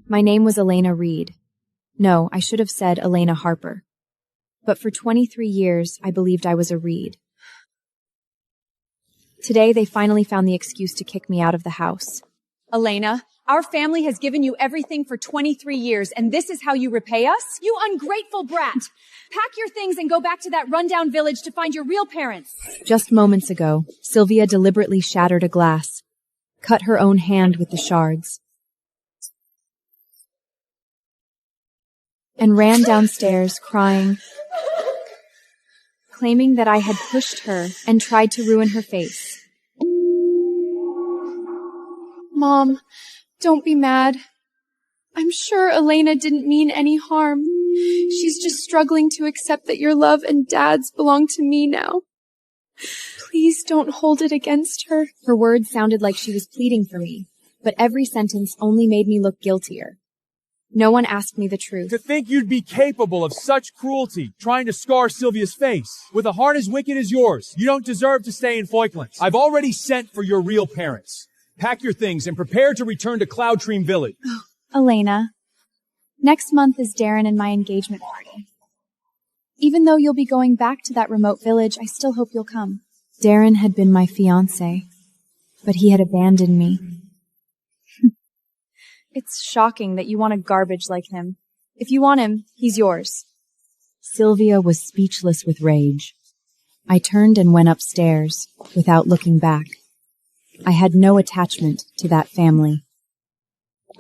My name was Elena Reed. No, I should have said Elena Harper. But for 23 years, I believed I was a Reed. Today, they finally found the excuse to kick me out of the house. Elena, our family has given you everything for 23 years, and this is how you repay us? You ungrateful brat! Pack your things and go back to that rundown village to find your real parents. Just moments ago, Sylvia deliberately shattered a glass, cut her own hand with the shards, and ran downstairs crying, claiming that I had pushed her and tried to ruin her face. Mom, don't be mad. I'm sure Elena didn't mean any harm. She's just struggling to accept that your love and Dad's belong to me now. Please don't hold it against her. Her words sounded like she was pleading for me, but every sentence only made me look guiltier. No one asked me the truth. To think you'd be capable of such cruelty, trying to scar Sylvia's face. With a heart as wicked as yours, you don't deserve to stay in Falklands. I've already sent for your real parents. Pack your things and prepare to return to Cloudstream Village. Elena, next month is Darren and my engagement party. Even though you'll be going back to that remote village, I still hope you'll come. Darren had been my fiancé, but he had abandoned me. It's shocking that you want a garbage like him. If you want him, he's yours. Sylvia was speechless with rage. I turned and went upstairs, without looking back. I had no attachment to that family.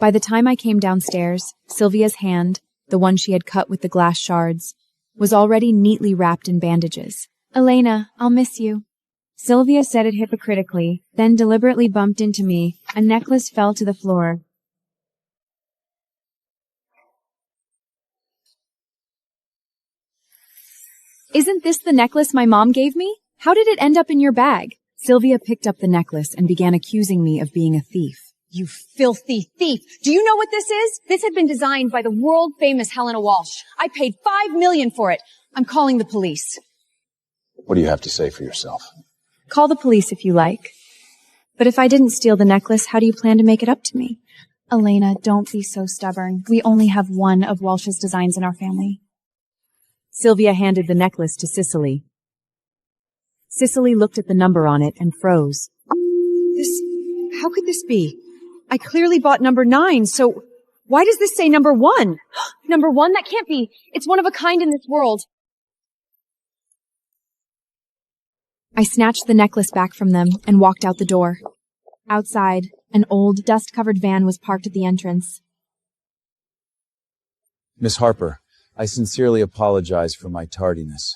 By the time I came downstairs, Sylvia's hand, the one she had cut with the glass shards, was already neatly wrapped in bandages. Elena, I'll miss you. Sylvia said it hypocritically, then deliberately bumped into me. A necklace fell to the floor. Isn't this the necklace my mom gave me? How did it end up in your bag? Sylvia picked up the necklace and began accusing me of being a thief. You filthy thief! Do you know what this is? This had been designed by the world-famous Helena Walsh. I paid $5 million for it. I'm calling the police. What do you have to say for yourself? Call the police if you like. But if I didn't steal the necklace, how do you plan to make it up to me? Elena, don't be so stubborn. We only have one of Walsh's designs in our family. Sylvia handed the necklace to Cicely. Cicely looked at the number on it and froze. How could this be? I clearly bought number 9, so why does this say number 1? Number 1? That can't be. It's one of a kind in this world. I snatched the necklace back from them and walked out the door. Outside, an old, dust-covered van was parked at the entrance. Miss Harper, I sincerely apologize for my tardiness.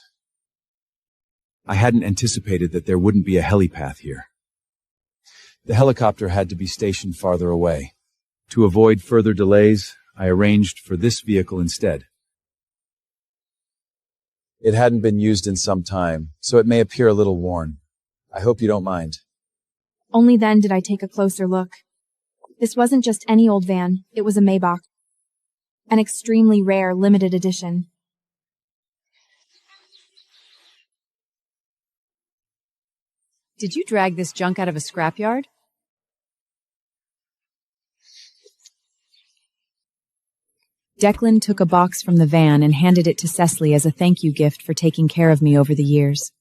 I hadn't anticipated that there wouldn't be a helipad here. The helicopter had to be stationed farther away. To avoid further delays, I arranged for this vehicle instead. It hadn't been used in some time, so it may appear a little worn. I hope you don't mind. Only then did I take a closer look. This wasn't just any old van, it was a Maybach. An extremely rare, limited edition. Did you drag this junk out of a scrapyard? Declan took a box from the van and handed it to Cecily as a thank you gift for taking care of me over the years.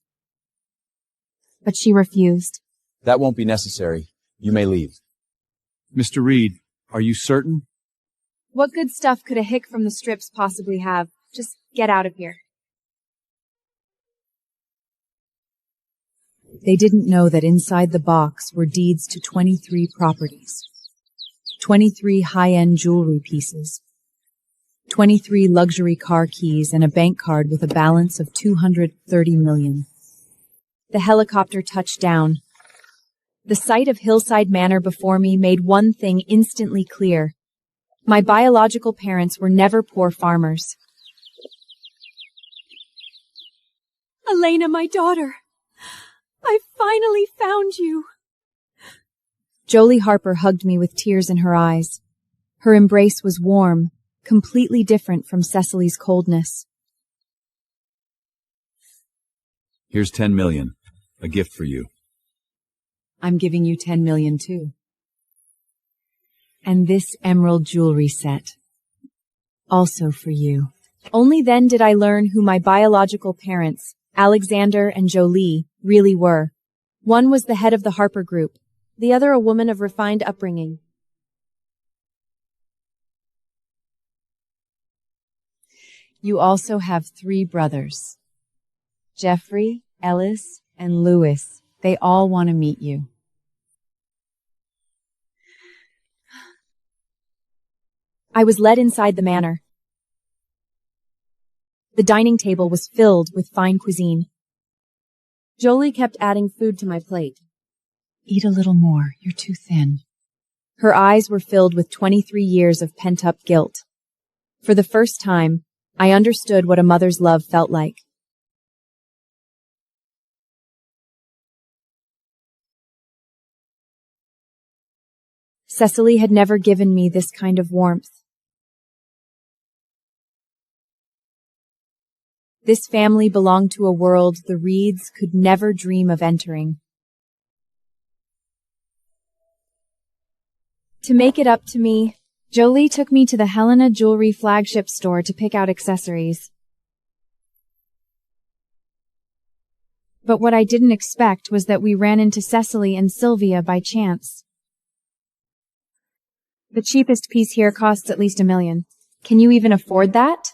But she refused. That won't be necessary. You may leave. Mr. Reed, are you certain? What good stuff could a hick from the strips possibly have? Just get out of here. They didn't know that inside the box were deeds to 23 properties. 23 high-end jewelry pieces. 23 luxury car keys and a bank card with a balance of $230 million. The helicopter touched down. The sight of Hillside Manor before me made one thing instantly clear. My biological parents were never poor farmers. Elena, my daughter. I finally found you. Jolie Harper hugged me with tears in her eyes. Her embrace was warm, completely different from Cecily's coldness. Here's $10 million. A gift for you. I'm giving you $10 million too. And this emerald jewelry set. Also for you. Only then did I learn who my biological parents, Alexander and Jolie, really were. One was the head of the Harper Group, the other a woman of refined upbringing. You also have 3 brothers. Jeffrey, Ellis, and Louis. They all want to meet you. I was led inside the manor. The dining table was filled with fine cuisine. Jolie kept adding food to my plate. Eat a little more, you're too thin. Her eyes were filled with 23 years of pent-up guilt. For the first time, I understood what a mother's love felt like. Cecily had never given me this kind of warmth. This family belonged to a world the Reeds could never dream of entering. To make it up to me, Jolie took me to the Helena Jewelry flagship store to pick out accessories. But what I didn't expect was that we ran into Cecily and Sylvia by chance. The cheapest piece here costs at least $1 million. Can you even afford that?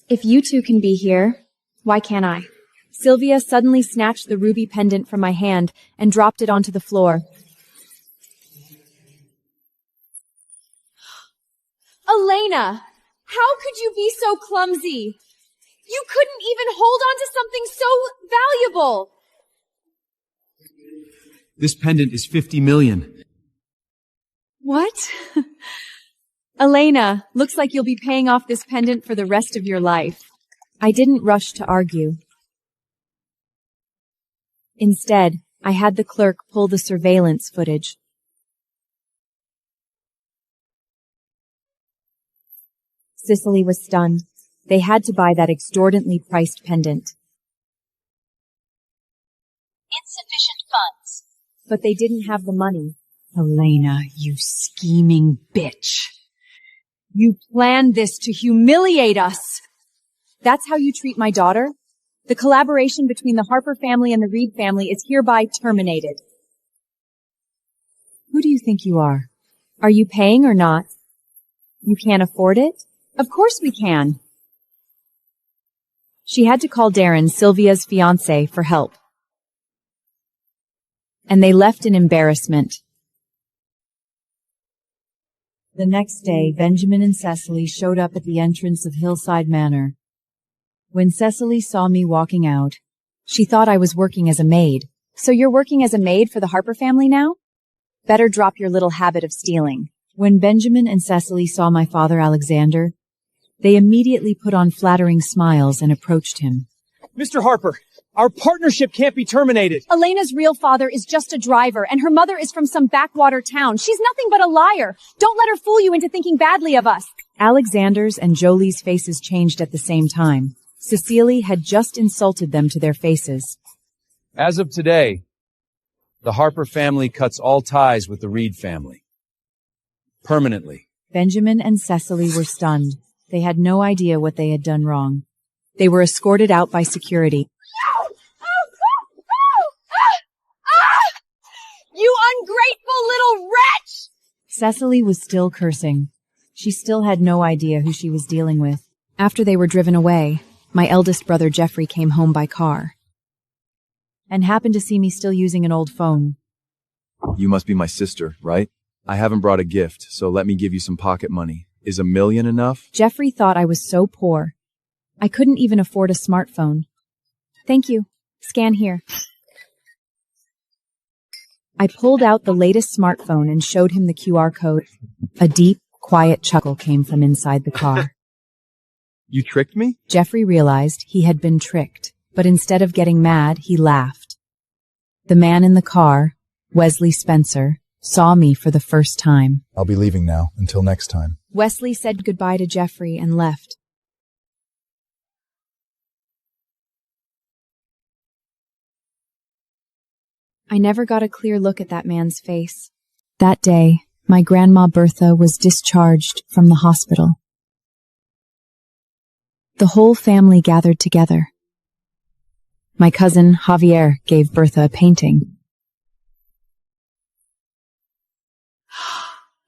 If you two can be here, why can't I? Sylvia suddenly snatched the ruby pendant from my hand and dropped it onto the floor. Elena! How could you be so clumsy? You couldn't even hold on to something so valuable! This pendant is 50 million. What? Elena, looks like you'll be paying off this pendant for the rest of your life. I didn't rush to argue. Instead, I had the clerk pull the surveillance footage. Cicely was stunned. They had to buy that exorbitantly priced pendant. Insufficient funds. But they didn't have the money. Elena, you scheming bitch. You planned this to humiliate us. That's how you treat my daughter? The collaboration between the Harper family and the Reed family is hereby terminated. Who do you think you are? Are you paying or not? You can't afford it? Of course we can. She had to call Darren, Sylvia's fiancé, for help. And they left in embarrassment. The next day, Benjamin and Cecily showed up at the entrance of Hillside Manor. When Cecily saw me walking out, she thought I was working as a maid. So you're working as a maid for the Harper family now? Better drop your little habit of stealing. When Benjamin and Cecily saw my father Alexander, they immediately put on flattering smiles and approached him. Mr. Harper, our partnership can't be terminated. Elena's real father is just a driver, and her mother is from some backwater town. She's nothing but a liar. Don't let her fool you into thinking badly of us. Alexander's and Jolie's faces changed at the same time. Cecily had just insulted them to their faces. As of today, the Harper family cuts all ties with the Reed family. Permanently. Benjamin and Cecily were stunned. They had no idea what they had done wrong. They were escorted out by security. You ungrateful little wretch! Cecily was still cursing. She still had no idea who she was dealing with. After they were driven away, my eldest brother Jeffrey came home by car and happened to see me still using an old phone. You must be my sister, right? I haven't brought a gift, so let me give you some pocket money. Is $1 million enough? Jeffrey thought I was so poor. I couldn't even afford a smartphone. Thank you. Scan here. I pulled out the latest smartphone and showed him the QR code. A deep, quiet chuckle came from inside the car. You tricked me? Jeffrey realized he had been tricked, but instead of getting mad, he laughed. The man in the car, Wesley Spencer, saw me for the first time. I'll be leaving now. Until next time. Wesley said goodbye to Jeffrey and left. I never got a clear look at that man's face. That day, my grandma Bertha was discharged from the hospital. The whole family gathered together. My cousin Javier gave Bertha a painting.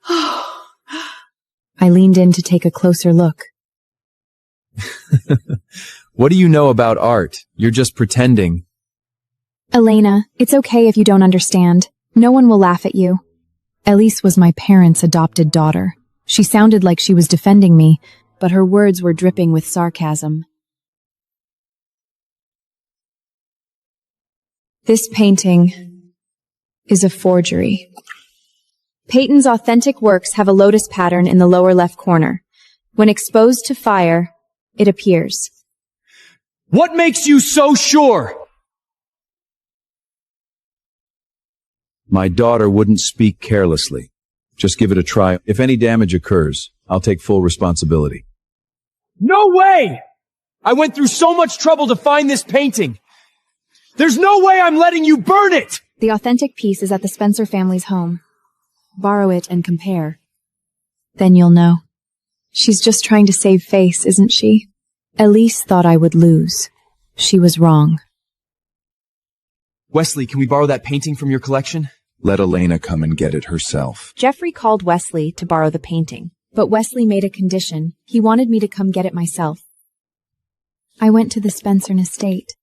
I leaned in to take a closer look. What do you know about art? You're just pretending. Elena, it's okay if you don't understand. No one will laugh at you. Elise was my parents' adopted daughter. She sounded like she was defending me, but her words were dripping with sarcasm. This painting is a forgery. Peyton's authentic works have a lotus pattern in the lower left corner. When exposed to fire, it appears. What makes you so sure? My daughter wouldn't speak carelessly. Just give it a try. If any damage occurs, I'll take full responsibility. No way! I went through so much trouble to find this painting. There's no way I'm letting you burn it! The authentic piece is at the Spencer family's home. Borrow it and compare. Then you'll know. She's just trying to save face, isn't she? Elise thought I would lose. She was wrong. Wesley, can we borrow that painting from your collection? Let Elena come and get it herself. Jeffrey called Wesley to borrow the painting, but Wesley made a condition. He wanted me to come get it myself. I went to the Spencer estate.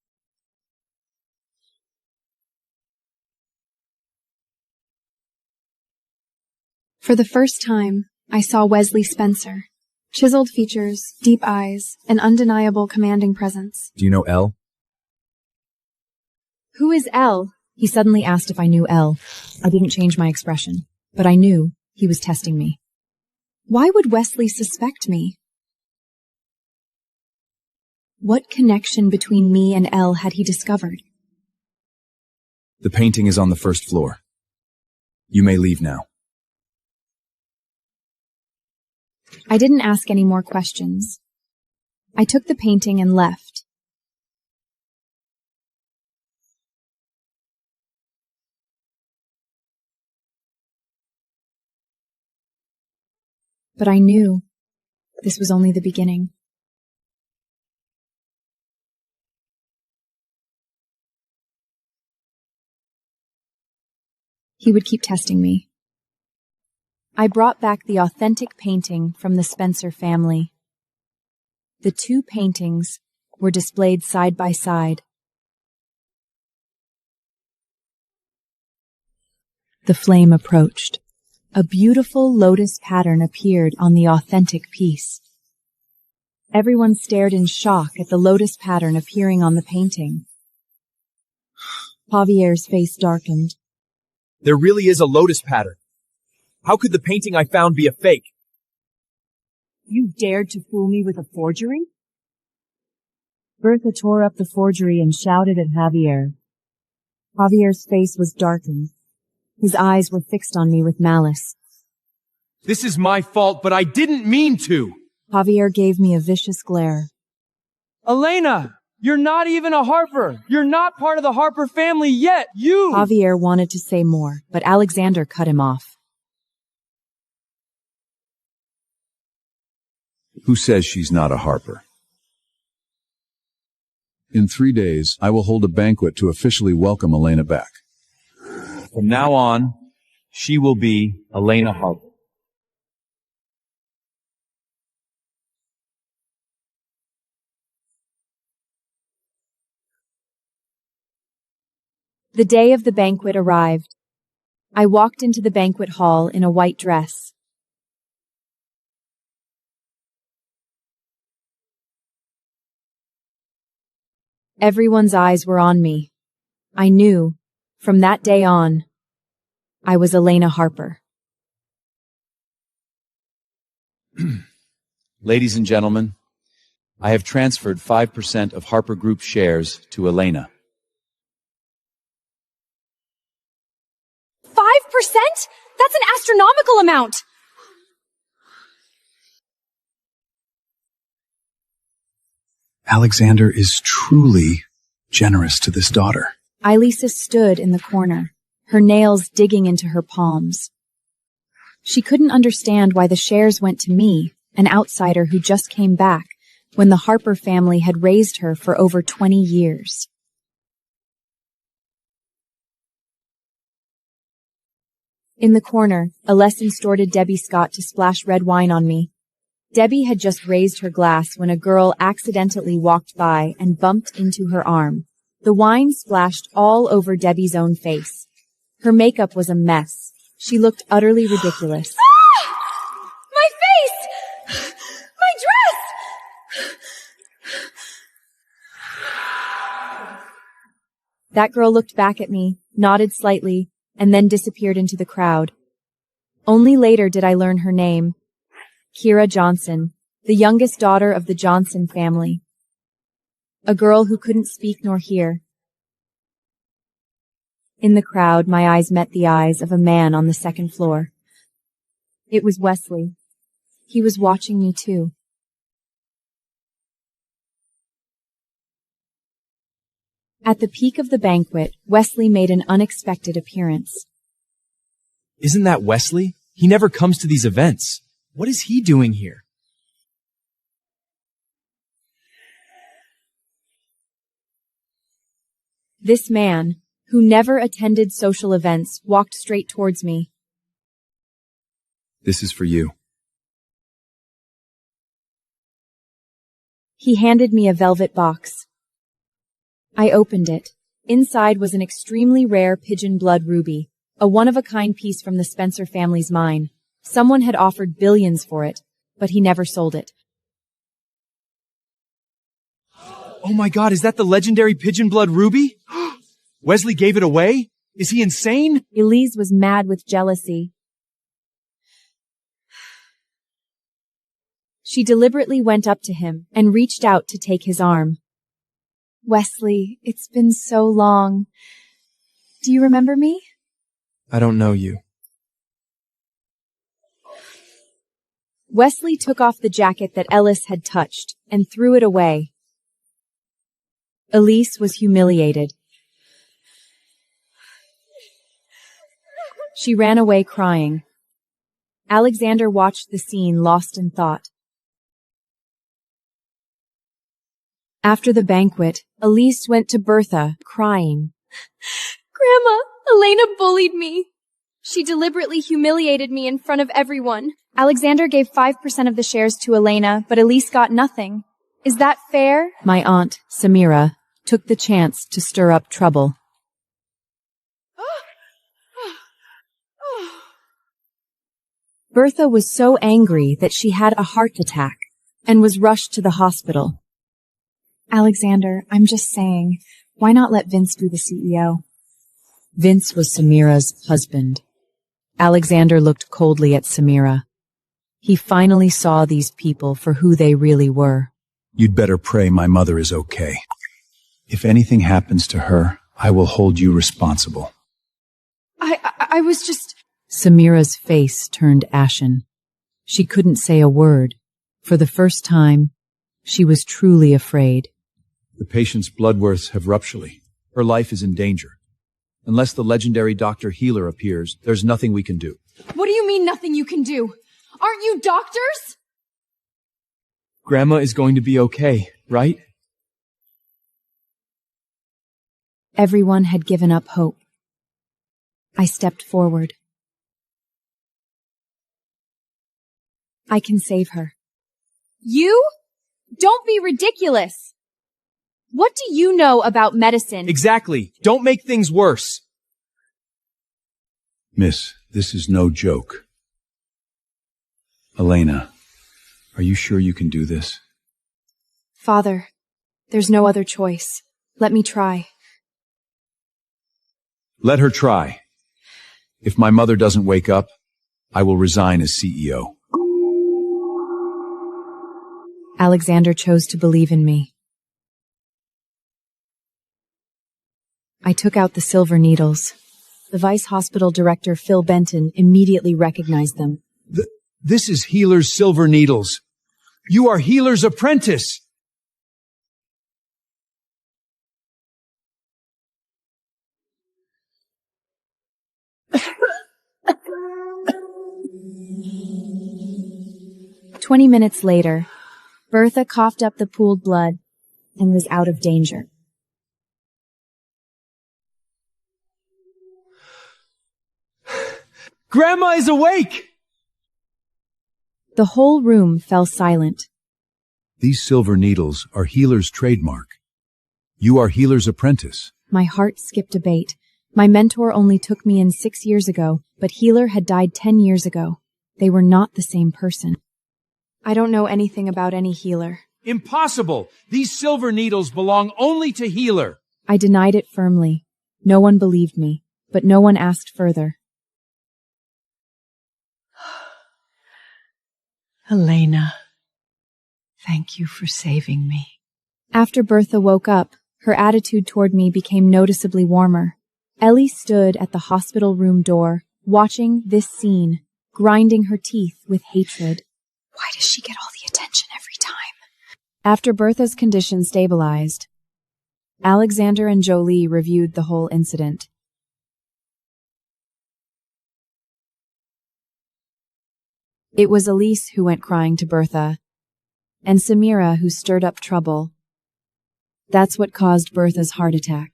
For the first time, I saw Wesley Spencer. Chiseled features, deep eyes, an undeniable commanding presence. Do you know Elle? Who is Elle? He suddenly asked if I knew Elle. I didn't change my expression, but I knew he was testing me. Why would Wesley suspect me? What connection between me and Elle had he discovered? The painting is on the first floor. You may leave now. I didn't ask any more questions. I took the painting and left. But I knew this was only the beginning. He would keep testing me. I brought back the authentic painting from the Spencer family. The two paintings were displayed side by side. The flame approached. A beautiful lotus pattern appeared on the authentic piece. Everyone stared in shock at the lotus pattern appearing on the painting. Javier's face darkened. There really is a lotus pattern. How could the painting I found be a fake? You dared to fool me with a forgery? Bertha tore up the forgery and shouted at Javier. Javier's face was darkened. His eyes were fixed on me with malice. This is my fault, but I didn't mean to. Javier gave me a vicious glare. Elena, you're not even a Harper. You're not part of the Harper family yet. Javier wanted to say more, but Alexander cut him off. Who says she's not a Harper? In 3 days, I will hold a banquet to officially welcome Elena back. From now on, she will be Elena Harper. The day of the banquet arrived. I walked into the banquet hall in a white dress. Everyone's eyes were on me. I knew, from that day on, I was Elena Harper. Ladies and gentlemen, I have transferred 5% of Harper Group shares to Elena. 5%? That's an astronomical amount! Alexander is truly generous to this daughter. Elisa stood in the corner, her nails digging into her palms. She couldn't understand why the shares went to me, an outsider who just came back, when the Harper family had raised her for over 20 years. In the corner, a lesson extorted Debbie Scott to splash red wine on me. Debbie had just raised her glass when a girl accidentally walked by and bumped into her arm. The wine splashed all over Debbie's own face. Her makeup was a mess. She looked utterly ridiculous. Ah! My face! My dress! That girl looked back at me, nodded slightly, and then disappeared into the crowd. Only later did I learn her name. Kira Johnson, the youngest daughter of the Johnson family. A girl who couldn't speak nor hear. In the crowd, my eyes met the eyes of a man on the second floor. It was Wesley. He was watching me too. At the peak of the banquet, Wesley made an unexpected appearance. Isn't that Wesley? He never comes to these events. What is he doing here? This man, who never attended social events, walked straight towards me. This is for you. He handed me a velvet box. I opened it. Inside was an extremely rare pigeon blood ruby, a one-of-a-kind piece from the Spencer family's mine. Someone had offered billions for it, but he never sold it. Oh my God, is that the legendary pigeon blood ruby? Wesley gave it away? Is he insane? Elise was mad with jealousy. She deliberately went up to him and reached out to take his arm. Wesley, it's been so long. Do you remember me? I don't know you. Wesley took off the jacket that Ellis had touched and threw it away. Elise was humiliated. She ran away crying. Alexander watched the scene, lost in thought. After the banquet, Elise went to Bertha, crying. Grandma, Elena bullied me. She deliberately humiliated me in front of everyone. Alexander gave 5% of the shares to Elena, but Elise got nothing. Is that fair? My aunt, Samira, took the chance to stir up trouble. Bertha was so angry that she had a heart attack and was rushed to the hospital. Alexander, I'm just saying, why not let Vince be the CEO? Vince was Samira's husband. Alexander looked coldly at Samira. He finally saw these people for who they really were. You'd better pray my mother is okay. If anything happens to her, I will hold you responsible. I was just... Samira's face turned ashen. She couldn't say a word. For the first time, she was truly afraid. The patient's blood worths have ruptured. Her life is in danger. Unless the legendary Dr. Healer appears, there's nothing we can do. What do you mean nothing you can do? Aren't you doctors? Grandma is going to be okay, right? Everyone had given up hope. I stepped forward. I can save her. You? Don't be ridiculous. What do you know about medicine? Exactly. Don't make things worse. Miss, this is no joke. Elena, are you sure you can do this? Father, there's no other choice. Let me try. Let her try. If my mother doesn't wake up, I will resign as CEO. Alexander chose to believe in me. I took out the silver needles. The Vice Hospital Director, Phil Benton, immediately recognized them. This is Healer's silver needles. You are Healer's apprentice. 20 minutes later, Bertha coughed up the pooled blood and was out of danger. Grandma is awake! The whole room fell silent. These silver needles are Healer's trademark. You are Healer's apprentice. My heart skipped a beat. My mentor only took me in 6 years ago, but Healer had died 10 years ago. They were not the same person. I don't know anything about any Healer. Impossible! These silver needles belong only to Healer. I denied it firmly. No one believed me, but no one asked further. Elena, thank you for saving me. After Bertha woke up, her attitude toward me became noticeably warmer. Ellie stood at the hospital room door, watching this scene, grinding her teeth with hatred. Why does she get all the attention every time? After Bertha's condition stabilized, Alexander and Jolie reviewed the whole incident. It was Elise who went crying to Bertha, and Samira who stirred up trouble. That's what caused Bertha's heart attack.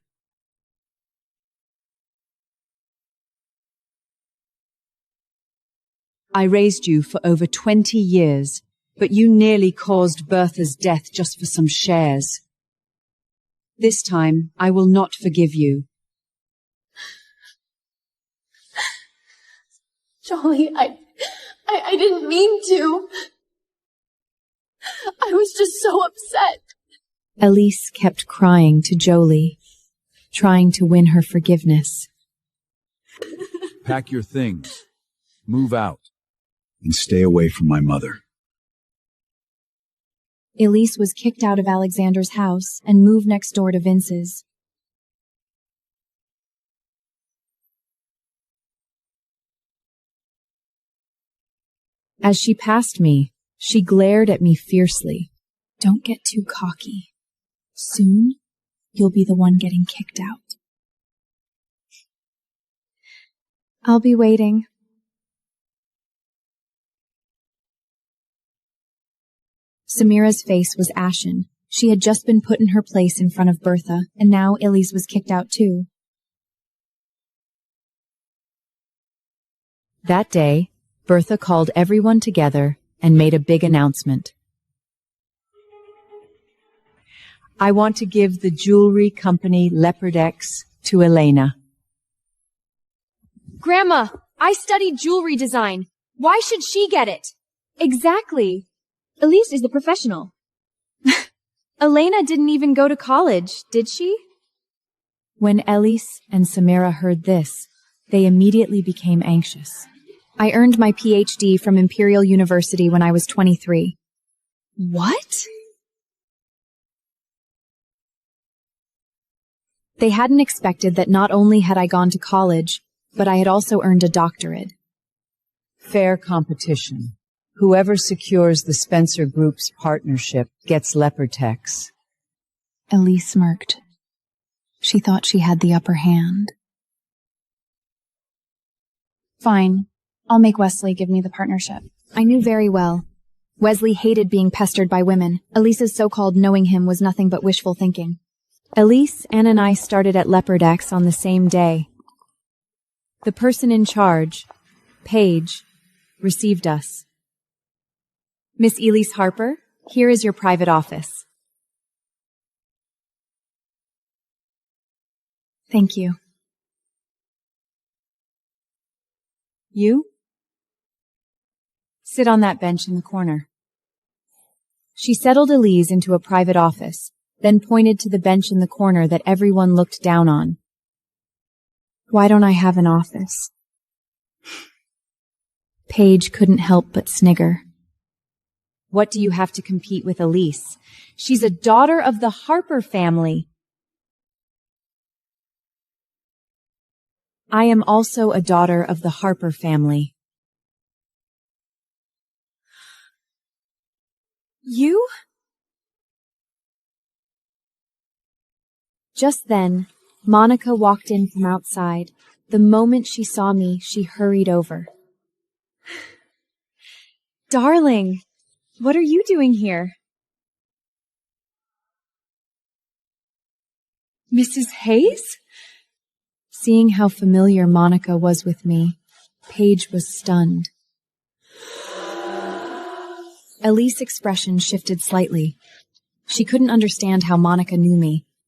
I raised you for over 20 years, but you nearly caused Bertha's death just for some shares. This time, I will not forgive you. Jolie, I didn't mean to. I was just so upset. Elise kept crying to Jolie, trying to win her forgiveness. Pack your things. Move out. And stay away from my mother. Elise was kicked out of Alexander's house and moved next door to Vince's. As she passed me, she glared at me fiercely. Don't get too cocky. Soon, you'll be the one getting kicked out. I'll be waiting. Samira's face was ashen. She had just been put in her place in front of Bertha, and now Elise was kicked out too. That day, Bertha called everyone together and made a big announcement. I want to give the jewelry company Leopard X to Elena. Grandma, I studied jewelry design. Why should she get it? Exactly. Elise is the professional. Elena didn't even go to college, did she? When Elise and Samira heard this, they immediately became anxious. I earned my PhD from Imperial University when I was 23. What? They hadn't expected that not only had I gone to college, but I had also earned a doctorate. Fair competition. Whoever secures the Spencer Group's partnership gets Leopard-X. Elise smirked. She thought she had the upper hand. Fine. I'll make Wesley give me the partnership. I knew very well. Wesley hated being pestered by women. Elise's so-called knowing him was nothing but wishful thinking. Elise, Anne, and I started at Leopard-X on the same day. The person in charge, Paige, received us. Miss Elise Harper, here is your private office. Thank you. You? Sit on that bench in the corner. She settled Elise into a private office, then pointed to the bench in the corner that everyone looked down on. Why don't I have an office? Paige couldn't help but snigger. What do you have to compete with Elise? She's a daughter of the Harper family. I am also a daughter of the Harper family. You? Just then, Monica walked in from outside. The moment she saw me, she hurried over. Darling, What are you doing here? Mrs. Hayes? Seeing how familiar Monica was with me, Paige was stunned. Elise's expression shifted slightly. She couldn't understand how Monica knew me,